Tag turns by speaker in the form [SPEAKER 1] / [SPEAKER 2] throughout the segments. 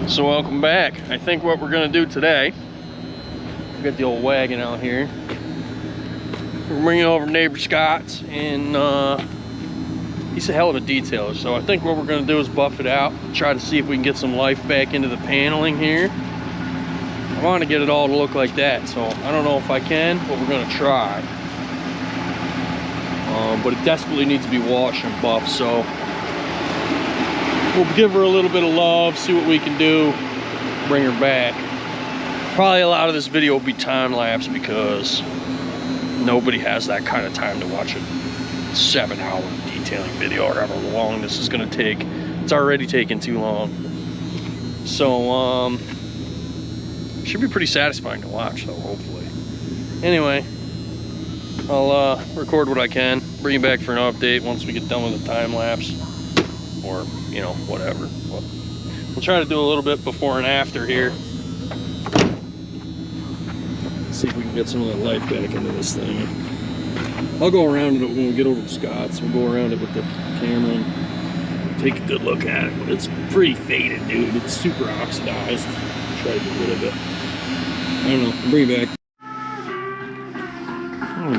[SPEAKER 1] So welcome back. I think what we're gonna do today, we got the old wagon out here. We're bringing over neighbor Scott's, and he's a hell of a detailer. So I think what we're gonna do is buff it out, try to see if we can get some life back into the paneling here. I want to get it all to look like that, so I don't know if I can, but we're gonna try. But it desperately needs to be washed and buffed, so we'll give her a little bit of love, see what we can do, bring her back. Probably a lot of this video will be time-lapse because nobody has that kind of time to watch a 7-hour detailing video or however long this is gonna take. It's already taking too long. So, should be pretty satisfying to watch though, hopefully. Anyway, I'll record what I can, bring you back for an update once we get done with the time-lapse. Or, you know, whatever. We'll try to do a little bit before and after here. See if we can get some of that life back into this thing. I'll go around it when we get over to Scott's. We'll go around it with the camera and take a good look at it. But it's pretty faded, dude. It's super oxidized. Try to get rid of it. I don't know. I'll bring it back.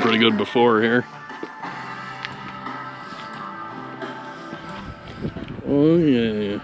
[SPEAKER 1] Pretty good before here. Oh yeah.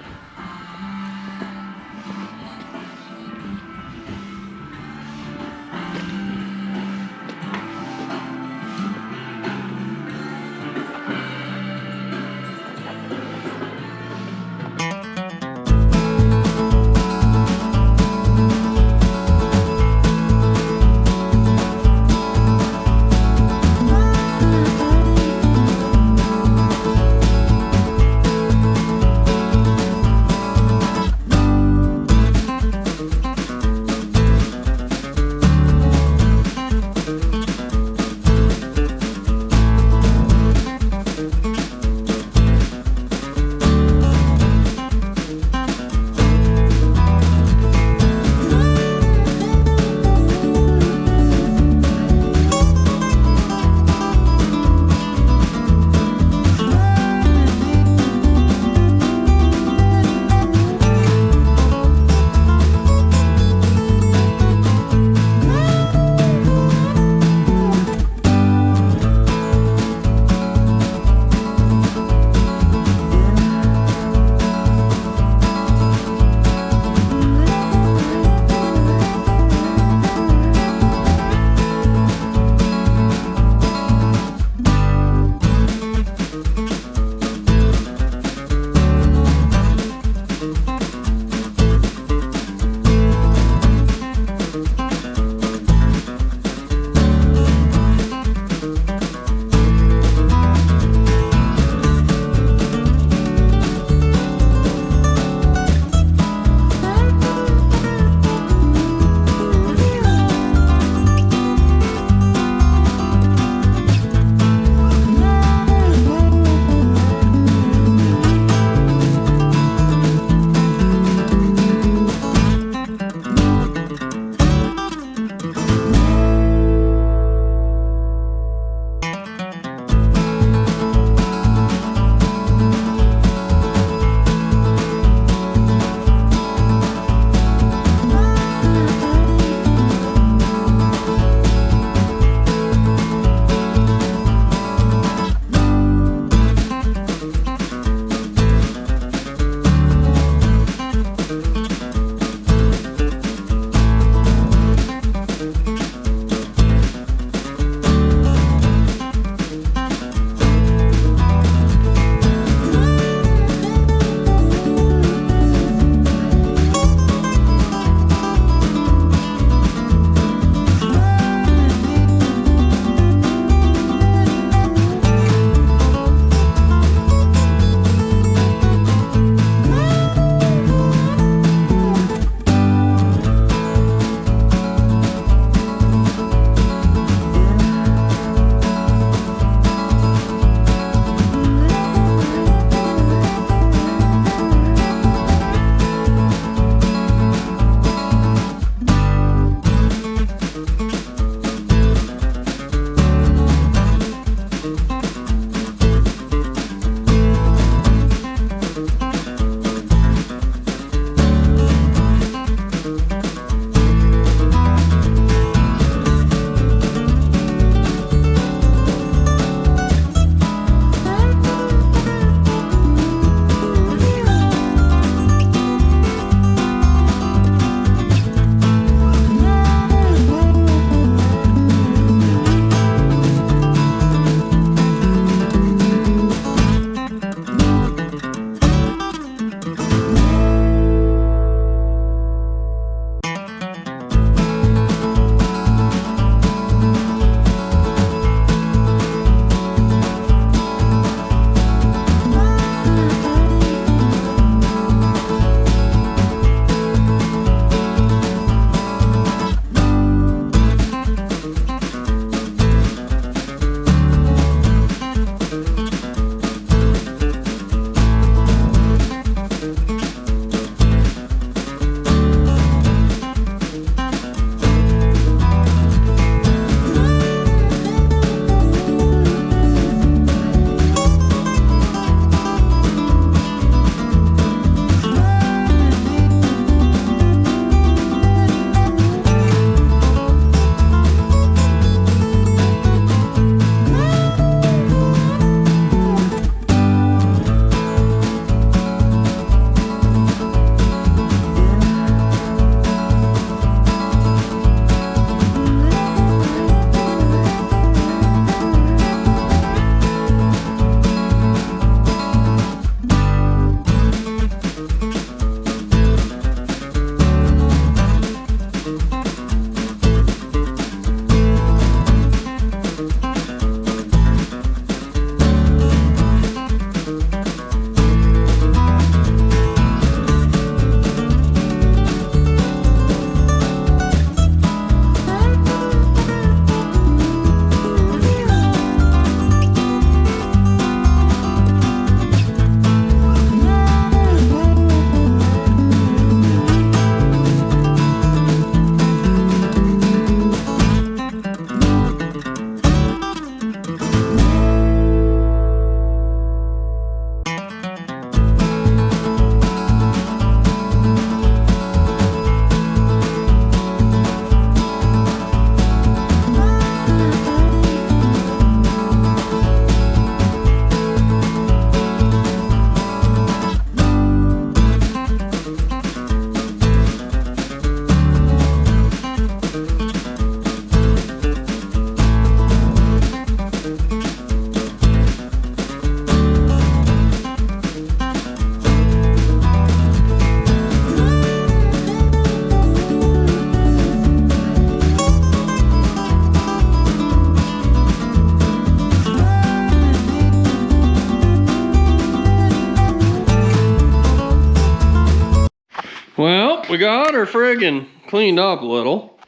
[SPEAKER 1] Well, we got her friggin' cleaned up a little.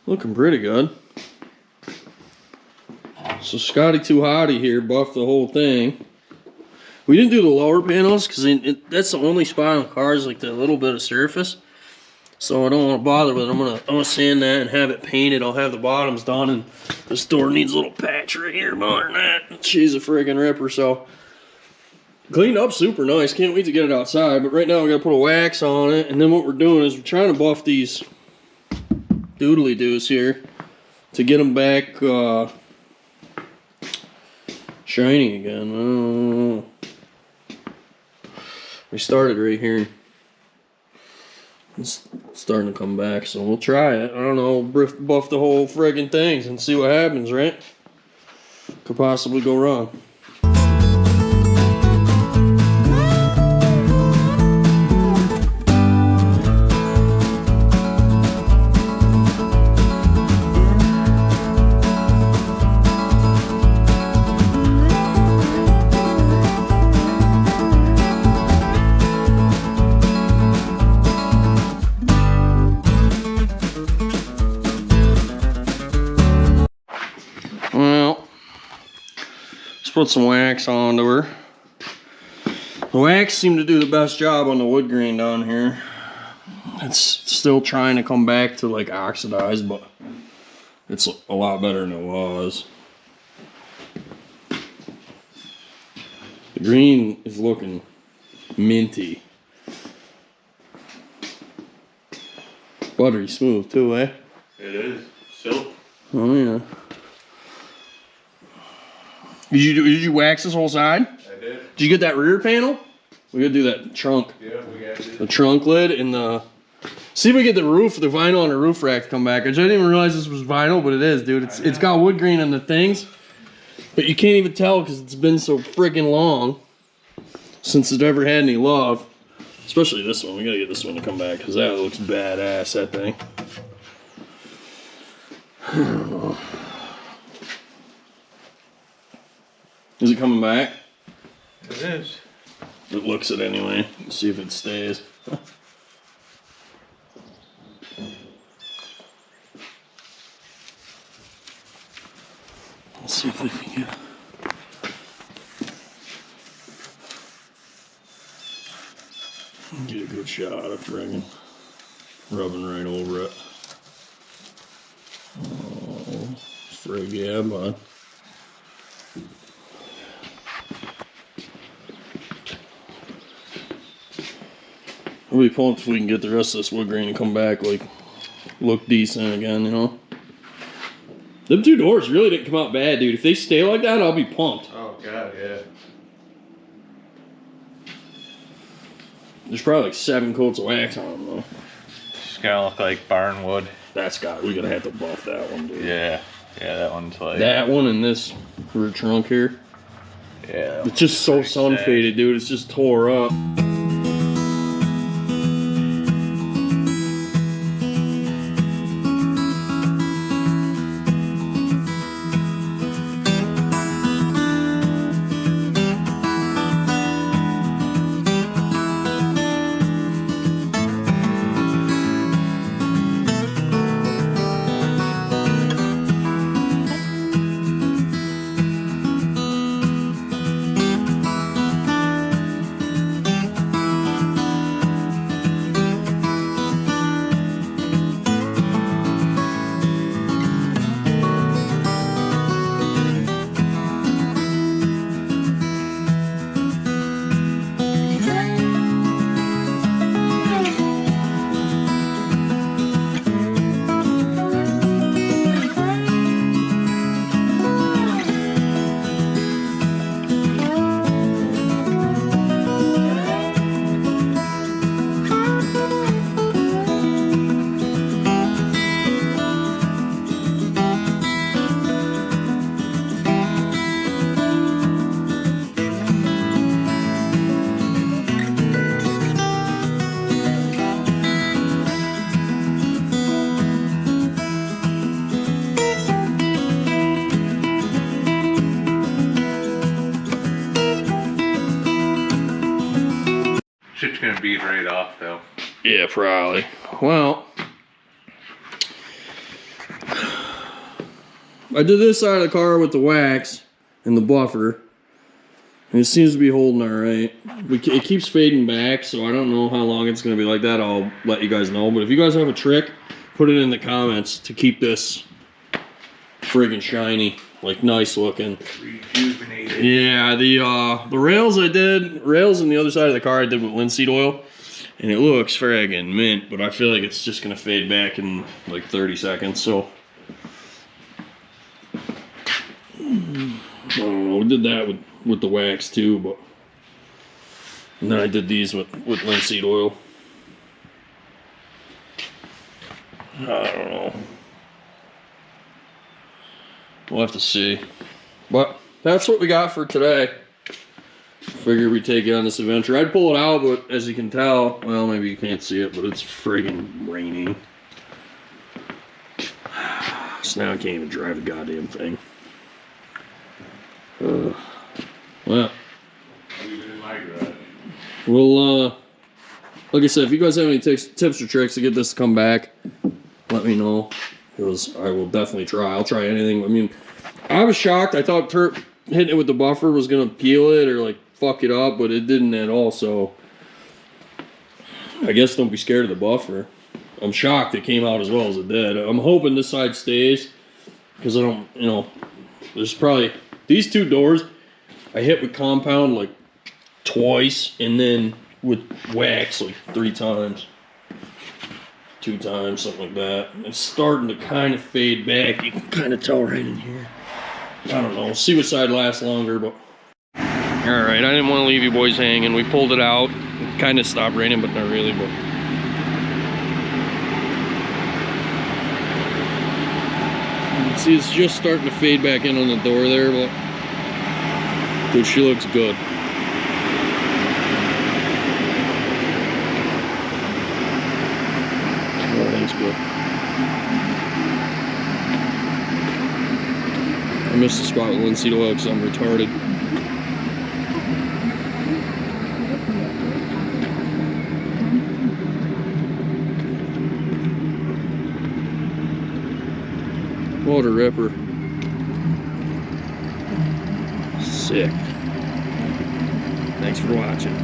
[SPEAKER 1] Looking pretty good. So Scotty Too Hottie here buffed the whole thing. We didn't do the lower panels because that's the only spot on cars, like the little bit of surface. So I don't want to bother with it. I'm gonna sand that and have it painted. I'll have the bottoms done, and this door needs a little patch right here. More than that, she's a friggin' ripper. So cleaned up super nice. Can't wait to get it outside. But right now we gotta put a wax on it, and then what we're doing is we're trying to buff these doodly doos here to get them back shiny again. I don't know. We started right here. It's starting to come back, so we'll try it. I don't know, buff the whole friggin' things and see what happens, right? Could possibly go wrong. Put some wax onto her. The wax seemed to do the best job on the wood grain down here. It's still trying to come back to like oxidized, but it's a lot better than it was. The green is looking minty. Buttery smooth too, eh?
[SPEAKER 2] It is. Silk.
[SPEAKER 1] Oh yeah. Did you wax this whole side?
[SPEAKER 2] I did.
[SPEAKER 1] Did you get that rear panel? We gotta do that trunk.
[SPEAKER 2] Yeah, we got it.
[SPEAKER 1] The trunk lid and the. See if we get the roof, the vinyl on the roof rack to come back. I didn't even realize this was vinyl, but it is, dude. It's got wood grain on the things, but you can't even tell because it's been so freaking long since it ever had any love. Especially this one. We gotta get this one to come back because that looks badass. That thing. Is it coming back?
[SPEAKER 2] It is.
[SPEAKER 1] It looks it anyway. Let's see if it stays. Let's see if we can get a good shot of friggin' rubbing right over it. Oh, frig yeah, bud. We'll be pumped if we can get the rest of this wood grain to come back, like, look decent again, you know? Them two doors really didn't come out bad, dude. If they stay like that, I'll be pumped.
[SPEAKER 2] Oh, God, yeah.
[SPEAKER 1] There's probably like 7 coats of wax on them, though.
[SPEAKER 2] It's gonna look like barn wood.
[SPEAKER 1] We gotta have to buff that one, dude.
[SPEAKER 2] Yeah. Yeah, that one's like...
[SPEAKER 1] That one and this rear trunk here.
[SPEAKER 2] Yeah.
[SPEAKER 1] It's just so sun faded, dude. It's just tore up.
[SPEAKER 2] gonna beat right off though.
[SPEAKER 1] Yeah, probably. Well, I did this side of the car with the wax and the buffer, and it seems to be holding all right. It keeps fading back, so I don't know how long it's going to be like that. I'll let you guys know. But if you guys have a trick, put it in the comments to keep this friggin' shiny, like nice looking.
[SPEAKER 2] Rejuvenated.
[SPEAKER 1] Yeah, the rails in the other side of the car I did with linseed oil, and it looks friggin' mint, but I feel like it's just gonna fade back in like 30 seconds, so. I don't know, we did that with the wax too, but. And then I did these with linseed oil. I don't know. We'll have to see. But that's what we got for today. Figured we'd take you on this adventure. I'd pull it out, but as you can tell, well, maybe you can't see it, but it's friggin' raining. So now I can't even drive the goddamn thing. Well, we'll, like I said, if you guys have any tips or tricks to get this to come back, let me know, because I will definitely try. I'll try anything. I mean, I was shocked. I thought hitting it with the buffer was going to peel it or like fuck it up, but it didn't at all, so I guess don't be scared of the buffer. I'm shocked it came out as well as it did. I'm hoping this side stays, because I don't, you know, there's probably, these two doors I hit with compound like twice, and then with wax like 3 times. 2 times, something like that. It's starting to kind of fade back. You can kind of tell right in here. I don't know. See what side lasts longer, but. Alright, I didn't want to leave you boys hanging. We pulled it out. It kind of stopped raining, but not really. But you can see it's just starting to fade back in on the door there, but dude, she looks good. Everything's good. I missed the spot with linseed oil because I'm retarded. What a ripper. Sick. Thanks for watching.